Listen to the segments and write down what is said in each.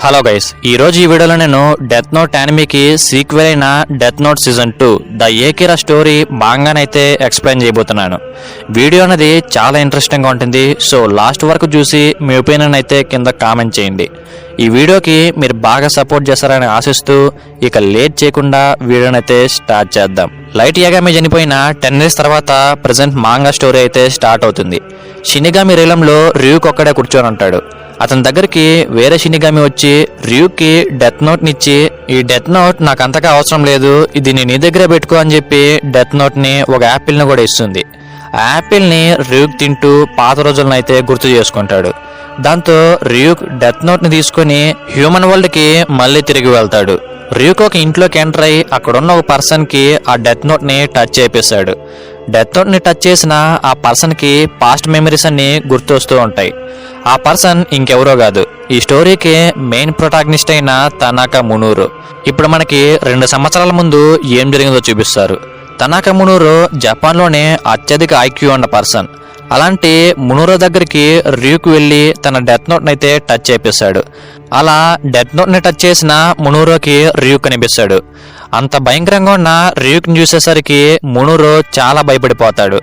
Hello guys, ఈ వీడియోలో నేను డెత్ నోట్ యానిమేకి సీక్వెల్ అయిన death note season 2 the A Kira story బాగానైతే ఎక్స్ప్లెయిన్ చేయబోతున్నాను. వీడియో అనేది చాలా ఇంట్రెస్టింగ్గా ఉంటుంది. సో లాస్ట్ వరకు చూసి మీ ఒపీనియన్ అయితే కింద కామెంట్ చేయండి. ఈ వీడియోకి మీరు బాగా సపోర్ట్ చేస్తారని ఆశిస్తూ ఇక లేట్ చేయకుండా వీడియోని అయితే స్టార్ట్ చేద్దాం. లైట్ యాగామి చనిపోయిన 10 years తర్వాత ప్రజెంట్ మాంగా స్టోరీ అయితే స్టార్ట్ అవుతుంది. షినిగామి రీలంలో ర్యూక్ ఒక్కడే కూర్చొని ఉంటాడు. అతని దగ్గరికి వేరే షినిగామి వచ్చి ర్యూకి డెత్ నోట్ని ఇచ్చి, ఈ డెత్ నోట్ నాకు అంతగా అవసరం లేదు, ఇది నీ దగ్గరే పెట్టుకో అని చెప్పి డెత్ నోట్ని ఒక యాపిల్ని కూడా ఇస్తుంది. ఆ యాపిల్ని ర్యూక్ తింటూ పాత రోజులను అయితే గుర్తు చేసుకుంటాడు. దాంతో ర్యూక్ డెత్ నోట్ని తీసుకుని హ్యూమన్ వరల్డ్కి మళ్ళీ తిరిగి వెళ్తాడు. ర్యూక్ ఒక ఇంట్లోకి ఎంటర్ అయ్యి అక్కడున్న ఒక పర్సన్కి ఆ డెత్ నోట్ని టచ్ చేపిస్తాడు. డెత్ నోట్ని టచ్ చేసిన ఆ పర్సన్కి పాస్ట్ మెమరీస్ అన్ని గుర్తొస్తూ ఉంటాయి. ఆ పర్సన్ ఇంకెవరో కాదు, ఈ స్టోరీకి మెయిన్ ప్రొటాగనిస్ట్ అయిన తనాకా మునూరు. ఇప్పుడు మనకి 2 సంవత్సరాల ముందు ఏం జరిగిందో చూపిస్తారు. తనాకా మునూరు జపాన్లోనే అత్యధిక ఐక్యూ ఉన్న పర్సన్. అలాంటి మునూరు దగ్గరికి ర్యూక్ వెళ్ళి తన డెత్ నోట్ని అయితే టచ్ చేపిస్తాడు. అలా డెత్ నోట్ని టచ్ చేసిన మునూరుకి ర్యూక్ కనిపిస్తాడు. అంత భయంకరంగా ఉన్న ర్యూక్ని చూసేసరికి మునూరు చాలా భయపడిపోతాడు.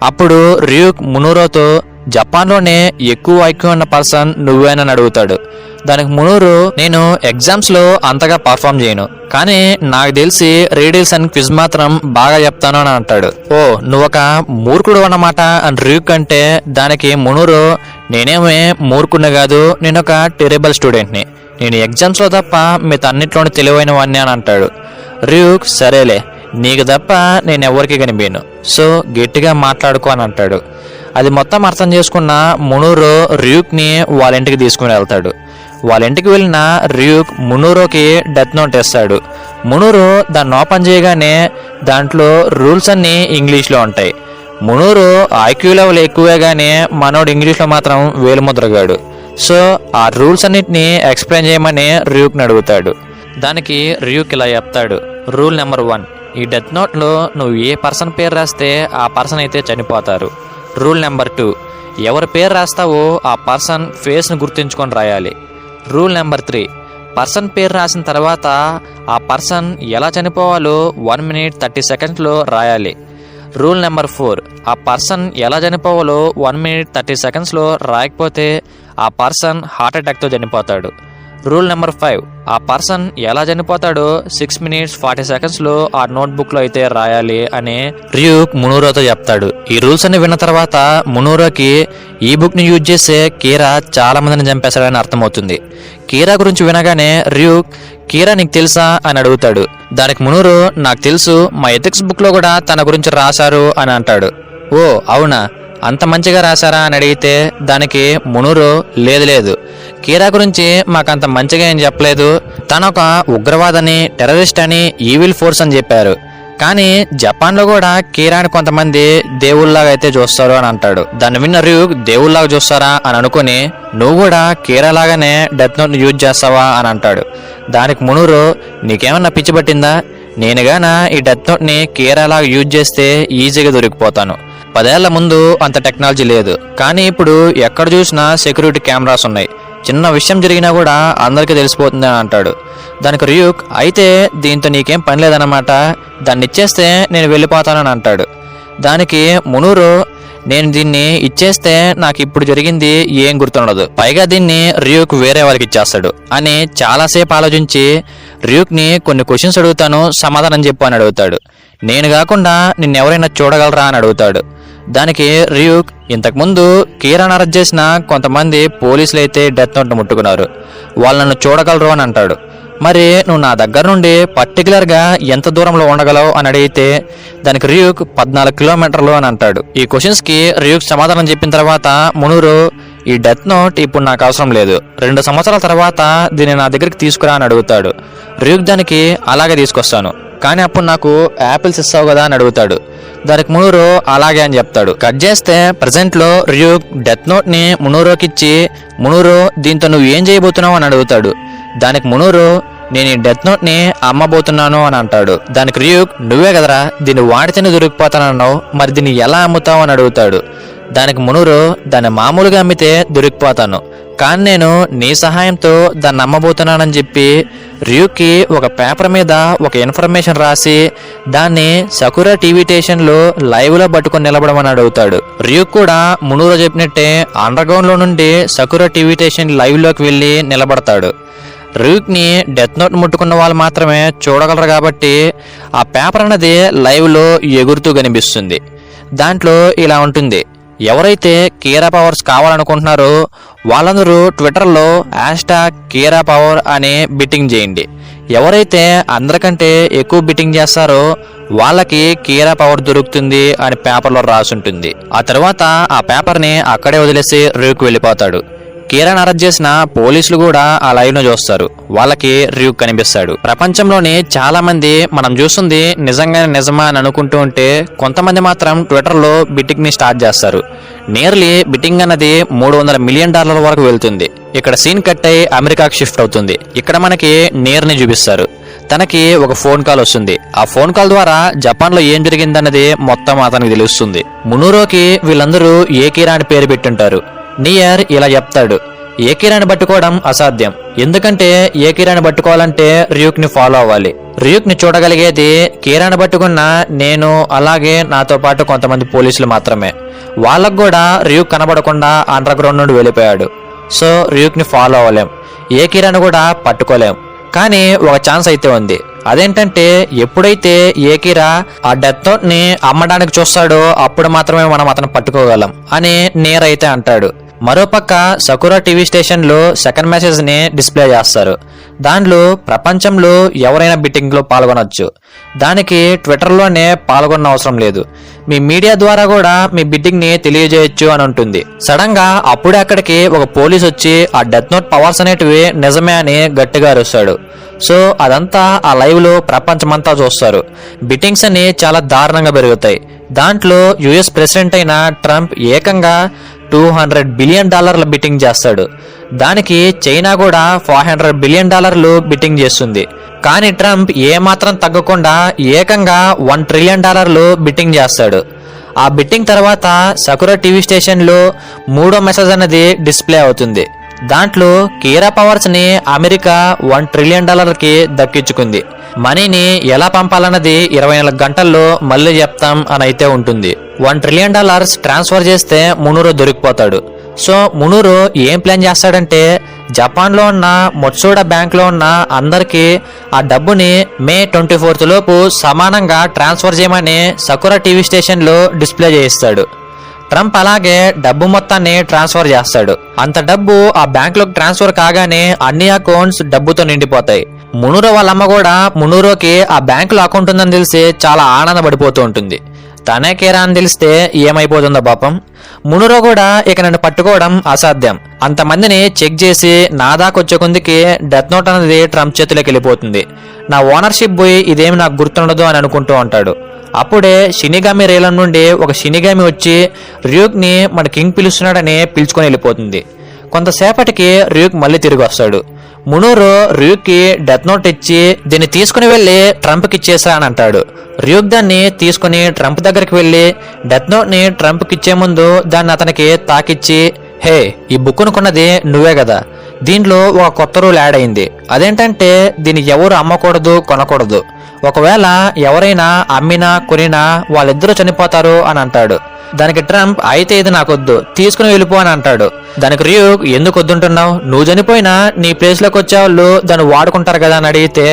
అప్పుడు ర్యూక్ మునూరుతో జపాన్లోనే ఎక్కువ ఐక్యూ ఉన్న పర్సన్ నువ్వేనని అడుగుతాడు. దానికి మునూరు, నేను ఎగ్జామ్స్లో అంతగా పర్ఫామ్ చేయను, కానీ నాకు తెలిసి రీడిల్స్ అండ్ క్విజ్ మాత్రం బాగా చెప్తాను అని అంటాడు. ఓ, నువ్వొక మూర్ఖుడు అన్నమాట అని ర్యూక్ అంటే దానికి మునూరు, నేనేమే మూర్ఖుడిని కాదు, నేను ఒక టెరిబుల్ స్టూడెంట్ని, నేను ఎగ్జామ్స్లో తప్ప మిగతా అన్నిట్లోనే తెలివైన వాడిని అని అంటాడు. ర్యూక్, సరేలే, నీకు తప్ప నేను ఎవరికి కనిపించను, సో గట్టిగా మాట్లాడుకో అని అంటాడు. అది మొత్తం అర్థం చేసుకున్న మునూరు ర్యూక్ని వాళ్ళ ఇంటికి తీసుకుని వెళ్తాడు. వాళ్ళ ఇంటికి వెళ్ళిన ర్యూక్ మునూరుకి డెత్ నోట్ ఇస్తాడు. మునూరు దాన్ని ఓపెన్ చేయగానే దాంట్లో రూల్స్ అన్నీ ఇంగ్లీష్లో ఉంటాయి. మునూరు ఐక్యూ లెవెల్ ఎక్కువే కానీ మనోడు ఇంగ్లీష్లో మాత్రం వేలుముద్రగాడు. సో ఆ రూల్స్ అన్నిటిని ఎక్స్ప్లెయిన్ చేయమని ర్యూక్ని అడుగుతాడు. దానికి ర్యూక్ ఇలా చెప్తాడు, రూల్ నెంబర్ 1, ఈ డెత్ నోట్లో నువ్వు ఏ పర్సన్ పేరు రాస్తే ఆ పర్సన్ అయితే చనిపోతారు. రూల్ నెంబర్ 2, ఎవరి పేరు రాస్తావో ఆ పర్సన్ ఫేస్ను గుర్తుంచుకొని రాయాలి. రూల్ నెంబర్ 3, పర్సన్ పేరు రాసిన తర్వాత ఆ పర్సన్ ఎలా చనిపోవాలో 1 minute 30 seconds రాయాలి. రూల్ నెంబర్ 4, ఆ పర్సన్ ఎలా చనిపోవాలో 1 minute 30 seconds రాయకపోతే ఆ పర్సన్ హార్ట్ అటాక్తో చనిపోతాడు. రూల్ నెంబర్ 5, ఆ పర్సన్ ఎలా చనిపోతాడో 6 minutes 40 seconds ఆ నోట్బుక్లో అయితే రాయాలి అని ర్యూక్ మునూరోతో చెప్తాడు. ఈ రూల్స్ అన్ని విన్న తర్వాత మునూరోకి ఈ బుక్ని యూజ్ చేసే కీరా చాలా మందిని చంపేశాడని అర్థమవుతుంది. కీరా గురించి వినగానే ర్యూక్, కీరా నీకు తెలుసా అని అడుగుతాడు. దానికి మునూరు, నాకు తెలుసు, మా ఎథిక్స్ బుక్లో కూడా తన గురించి రాశారు అని అంటాడు. ఓ అవునా, అంత మంచిగా రాశారా అని అడిగితే దానికి మునూరు, లేదు, కీరా గురించి మాకంత మంచిగా ఏం చెప్పలేదు, తను ఒక ఉగ్రవాదని, టెర్రరిస్ట్ అని, ఈవిల్ ఫోర్స్ అని చెప్పారు, కానీ జపాన్లో కూడా కీరాని కొంతమంది దేవుళ్లాగా అయితే చూస్తారు అని అంటాడు. దాన్ని విన్న ర్యూక్, దేవుళ్లాగా చూస్తారా అని అనుకుని, నువ్వు కూడా కీరా లాగానే డెత్ నోట్ని యూజ్ చేస్తావా అని అంటాడు. దానికి మునూరు, నీకేమన్నా పిచ్చి పట్టిందా, నేనుగానా ఈ డెత్ నోట్ని కీరాలాగా యూజ్ చేస్తే ఈజీగా దొరికిపోతాను. 10 ఏళ్ల ముందు అంత టెక్నాలజీ లేదు, కానీ ఇప్పుడు ఎక్కడ చూసినా సెక్యూరిటీ కెమెరాస్ ఉన్నాయి, చిన్న విషయం జరిగినా కూడా అందరికీ తెలిసిపోతుంది అని అంటాడు. దానికి ర్యూక్, అయితే దీంతో నీకేం పని లేదన్నమాట, దాన్ని ఇచ్చేస్తే నేను వెళ్ళిపోతానని అంటాడు. దానికి మునూరు, నేను దీన్ని ఇచ్చేస్తే నాకు ఇప్పుడు జరిగింది ఏం గుర్తుండదు, పైగా దీన్ని ర్యూక్ వేరే వాళ్ళకి ఇచ్చేస్తాడు అని చాలాసేపు ఆలోచించి ర్యూక్ని కొన్ని క్వశ్చన్స్ అడుగుతాను, సమాధానం చెప్పు అని అడుగుతాడు. నేను కాకుండా నిన్నెవరైనా చూడగలరా అని అడుగుతాడు. దానికి ర్యూక్, ఇంతకుముందు కీరాను అరెస్ట్ చేసిన కొంతమంది పోలీసులు అయితే డెత్ నోట్ను ముట్టుకున్నారు, వాళ్ళు నన్ను చూడగలరు అని అంటాడు. మరి నువ్వు నా దగ్గర నుండి పర్టికులర్గా ఎంత దూరంలో ఉండగలవు అని అడిగితే దానికి ర్యూక్ 14 kilometers అని అంటాడు. ఈ క్వశ్చన్స్కి ర్యూక్ సమాధానం చెప్పిన తర్వాత మునూరు, ఈ డెత్ నోట్ ఇప్పుడు నాకు అవసరం లేదు, 2 సంవత్సరాల తర్వాత దీన్ని నా దగ్గరికి తీసుకురా అని అడుగుతాడు. ర్యూక్ దానికి, అలాగే తీసుకొస్తాను, కానీ అప్పుడు నాకు యాపిల్స్ ఇస్తావు కదా అని అడుగుతాడు. దానికి మునూరు అలాగే అని చెప్తాడు. కట్ చేస్తే ప్రెజెంట్లో ర్యూక్ డెత్ నోట్ని మునూరుకి ఇచ్చి, మునూరు దీంతో నువ్వు ఏం చేయబోతున్నావు అని అడుగుతాడు. దానికి మునూరు, నేను ఈ డెత్ నోట్ని అమ్మబోతున్నాను అని అంటాడు. దానికి ర్యూక్, నువ్వే కదరా దీన్ని వాడితేనే దొరికిపోతానన్నావు, మరి దీన్ని ఎలా అమ్ముతావు అని అడుగుతాడు. దానికి మునూరు, దాన్ని మామూలుగా అమ్మితే దొరికిపోతాను, కానీ నేను నీ సహాయంతో దాన్ని నమ్మబోతున్నానని చెప్పి ర్యూకి ఒక పేపర్ మీద ఒక ఇన్ఫర్మేషన్ రాసి దాన్ని సకురా టీవీ స్టేషన్లో లైవ్లో పట్టుకొని నిలబడమని అడుగుతాడు. ర్యూక్ కూడా మునూరో చెప్పినట్టే అండర్ గ్రౌండ్ లో నుండి సకురా టీవీ స్టేషన్ లైవ్లోకి వెళ్ళి నిలబడతాడు. ర్యూక్ని డెత్ నోట్ ముట్టుకున్న వాళ్ళు మాత్రమే చూడగలరు కాబట్టి ఆ పేపర్ అన్నది లైవ్లో ఎగురుతూ కనిపిస్తుంది. దాంట్లో ఇలా ఉంటుంది: ఎవరైతే కీరా పవర్స్ కావాలనుకుంటున్నారో వాళ్ళందరూ ట్విట్టర్లో #కీరా పవర్ అని బిట్టింగ్ చేయండి. ఎవరైతే అందరికంటే ఎక్కువ బిట్టింగ్ చేస్తారో వాళ్ళకి కీరా పవర్ దొరుకుతుంది అని పేపర్లో రాసుంటుంది. ఆ తర్వాత ఆ పేపర్ని అక్కడే వదిలేసి ర్యూక్ వెళ్ళిపోతాడు. కీరాని అరెస్ట్ చేసిన పోలీసులు కూడా ఆ లైవ్ ను చూస్తారు. వాళ్ళకి ర్యూక్ కనిపిస్తాడు. ప్రపంచంలోని చాలా మంది మనం చూస్తుంది నిజంగానే నిజమా అని అనుకుంటూ ఉంటే కొంతమంది మాత్రం ట్విట్టర్ లో బిట్టింగ్ ని స్టార్ట్ చేస్తారు. నియర్లీ బిట్టింగ్ అన్నది $300 మిలియన్ వరకు వెళ్తుంది. ఇక్కడ సీన్ కట్ అయి అమెరికాకి షిఫ్ట్ అవుతుంది. ఇక్కడ మనకి నీర్ ని చూపిస్తారు. తనకి ఒక ఫోన్ కాల్ వస్తుంది. ఆ ఫోన్ కాల్ ద్వారా జపాన్ లో ఏం జరిగిందన్నది మొత్తం అతనికి తెలుస్తుంది. మునూరోకి వీళ్ళందరూ ఏకీరా అని పేరు పెట్టుంటారు. నియర్ ఇలా చెప్తాడు: ఏకీరాని పట్టుకోవడం అసాధ్యం, ఎందుకంటే ఏకీరాని పట్టుకోవాలంటే ర్యూక్ ని ఫాలో అవ్వాలి. ర్యూక్ ని చూడగలిగేది కీరాని పట్టుకున్న నేను, అలాగే నాతో పాటు కొంతమంది పోలీసులు మాత్రమే. వాళ్ళకు కూడా ర్యూక్ కనబడకుండా అండర్ గ్రౌండ్ నుండి వెళ్ళిపోయాడు. సో ర్యూక్ ని ఫాలో అవ్వలేం, ఏకీరాని కూడా పట్టుకోలేం. కానీ ఒక ఛాన్స్ అయితే ఉంది. అదేంటంటే ఎప్పుడైతే ఏకీరా ఆ డెత్ నోట్ ని అమ్మడానికి చూస్తాడో అప్పుడు మాత్రమే మనం అతను పట్టుకోగలం అని నీర్ అయితే అంటాడు. మరోపక్క సకురా టీవీ స్టేషన్ లో సెకండ్ మెసేజ్ ని డిస్ప్లే చేస్తారు. దాంట్లో ప్రపంచంలో ఎవరైనా బిట్టింగ్ లో పాల్గొనొచ్చు, దానికి ట్విట్టర్ లోనే పాల్గొన్న అవసరం లేదు, మీ మీడియా ద్వారా కూడా మీ బిట్టింగ్ ని తెలియజేయొచ్చు అని ఉంటుంది. సడన్ గా అప్పుడే అక్కడికి ఒక పోలీస్ వచ్చి ఆ డెత్ నోట్ పవర్స్ అనేటివి నిజమే అని గట్టిగా అరుస్తాడు. సో అదంతా ఆ లైవ్ లో ప్రపంచమంతా చూస్తారు. బిట్టింగ్స్ అన్ని చాలా దారుణంగా పెరుగుతాయి. దాంట్లో యుఎస్ ప్రెసిడెంట్ అయిన ట్రంప్ ఏకంగా $200 బిలియన్ బిట్టింగ్ చేస్తాడు. దానికి చైనా కూడా $400 బిలియన్ బిట్టింగ్ చేస్తుంది. కానీ ట్రంప్ ఏమాత్రం తగ్గకుండా ఏకంగా $1 ట్రిలియన్ బిట్టింగ్ చేస్తాడు. ఆ బిట్టింగ్ తర్వాత సకురా టీవీ స్టేషన్ లో 3వ మెసేజ్ అనేది డిస్ప్లే అవుతుంది. దాంట్లో కీరా పవర్స్ ని అమెరికా $1 ట్రిలియన్ కి దక్కించుకుంది. మనీని ఎలా పంపాలన్నది 24 గంటల్లో మళ్ళీ చెప్తాం అని అయితే ఉంటుంది. $1 ట్రిలియన్ ట్రాన్స్ఫర్ చేస్తే మునూరో దొరికిపోతాడు. సో మునూరో ఏం ప్లాన్ చేస్తాడంటే జపాన్ లో ఉన్న మొట్సూడా బ్యాంక్ లో ఉన్న అందరికి ఆ డబ్బుని May 24 లోపు సమానంగా ట్రాన్స్ఫర్ చేయమని సకురా టీవీ స్టేషన్ లో డిస్ప్లే చేయిస్తాడు. ట్రంప్ అలాగే డబ్బు మొత్తాన్ని ట్రాన్స్ఫర్ చేస్తాడు. అంత డబ్బు ఆ బ్యాంక్ లోకి ట్రాన్స్ఫర్ కాగానే అన్ని అకౌంట్స్ డబ్బుతో నిండిపోతాయి. మునూరో వాళ్ళమ్మ కూడా మునూరోకి ఆ బ్యాంకులో అకౌంట్ ఉందని తెలిసి చాలా ఆనందపడిపోతూ ఉంటుంది. తనే కీరా అని తెలిస్తే ఏమైపోతుందో పాపం. మునూరో కూడా ఇక నన్ను పట్టుకోవడం అసాధ్యం, అంతమందిని చెక్ చేసి నా దాకొచ్చే కొందికి డెత్ నోట్ అనేది ట్రంప్ చేతిలోకి వెళ్ళిపోతుంది. నా ఓనర్షిప్ పోయి ఇదేమి నాకు గుర్తుండదు అని అనుకుంటూ ఉంటాడు. అప్పుడే షినిగామి రేలం నుండి ఒక షినిగామి వచ్చి ర్యూక్ ని మన కింగ్ పిలుస్తున్నాడని పిలుచుకొని వెళ్ళిపోతుంది. కొంతసేపటికి ర్యూక్ మళ్ళీ తిరిగి వస్తాడు. మునూరో ర్యూక్ కి డెత్ నోట్ ఇచ్చి దీన్ని తీసుకుని వెళ్లి ట్రంప్ కి ఇచ్చేసా అని అంటాడు. ర్యూక్ దాన్ని తీసుకుని ట్రంప్ దగ్గరికి వెళ్లి డెత్ నోట్ ని ట్రంప్ కి ఇచ్చే ముందు దాన్ని అతనికి తాకిచ్చి, హే ఈ బుక్ను కొన్నది నువ్వే కదా, దీంట్లో ఒక కొత్త రూల్ యాడ్ అయింది. అదేంటంటే దీన్ని ఎవరు అమ్మకూడదు, కొనకూడదు. ఒకవేళ ఎవరైనా అమ్మినా కొనినా వాళ్ళిద్దరూ చనిపోతారు అని అంటాడు. దానికి ట్రంప్ అయితే ఇది నాకొద్దు, తీసుకుని వెళ్ళిపో అని అంటాడు. దానికి ర్యూక్ ఎందుకు వద్దుంటున్నావు, నువ్వు చనిపోయినా నీ ప్లేస్ లోకి వచ్చే వాళ్ళు దాన్ని వాడుకుంటారు కదా అని అడిగితే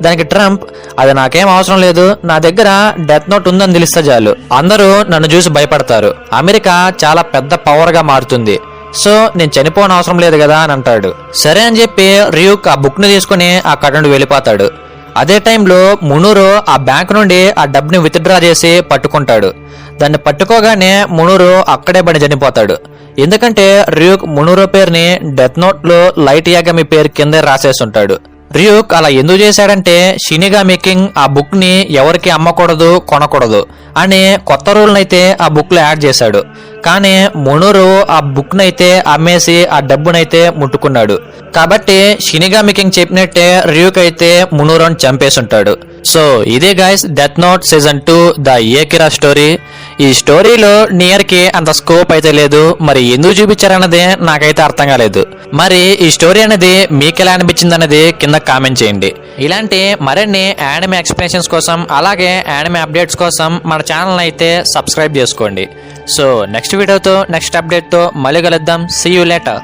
దానికి ట్రంప్ అది నాకేం అవసరం లేదు, నా దగ్గర డెత్ నోట్ ఉందని తెలిస్తే చాలు, అందరూ నన్ను చూసి భయపడతారు, అమెరికా చాలా పెద్ద పవర్ గా మారుతుంది, సో నేను చనిపోని అవసరం లేదు కదా అని అంటాడు. సరే అని చెప్పి ర్యూక్ ఆ బుక్ ను తీసుకుని అక్కడ నుండి వెళ్ళిపోతాడు. అదే టైంలో మునూరో ఆ బ్యాంక్ నుండి ఆ డబ్బుని విత్డ్రా చేసి పట్టుకుంటాడు. దాన్ని పట్టుకోగానే మునూరో అక్కడే పడి చనిపోతాడు. ఎందుకంటే ర్యూక్ మునూరో పేరుని డెత్ నోట్ లో లైట్ యాగమి పేరు కింద రాసేస్తుంటాడు. ర్యూక్ అలా ఎందుకు చేశాడంటే షినిగామి కింగ్ ఆ బుక్ ని ఎవరికి అమ్మకూడదు, కొనకూడదు అని కొత్త రూల్ నైతే ఆ బుక్ లో యాడ్ చేశాడు. కానీ మునూరో ఆ బుక్ నైతే అమ్మేసి ఆ డబ్బునైతే ముట్టుకున్నాడు. కాబట్టి షినిగామి కింగ్ చెప్పినట్టే ర్యూక్ అయితే మునూరోని చంపేసి ఉంటాడు. సో ఇదే guys death note season 2 the A Kira story. ఈ స్టోరీలో నియర్ కి అంత స్కోప్ అయితే లేదు, మరి ఎందుకు చూపించారన్నది నాకైతే అర్థం కాలేదు. మరి ఈ స్టోరీ అనేది మీకు ఎలా అనిపించింది అనేది కింద కామెంట్ చేయండి. ఇలాంటి మరిన్ని యానిమే ఎక్స్ప్లెనేషన్స్ కోసం అలాగే యానిమే అప్డేట్స్ కోసం మన ఛానల్ అయితే సబ్స్క్రైబ్ చేసుకోండి. సో నెక్స్ట్ వీడియోతో నెక్స్ట్ అప్డేట్తో మళ్ళీ కలుద్దాం. See you later.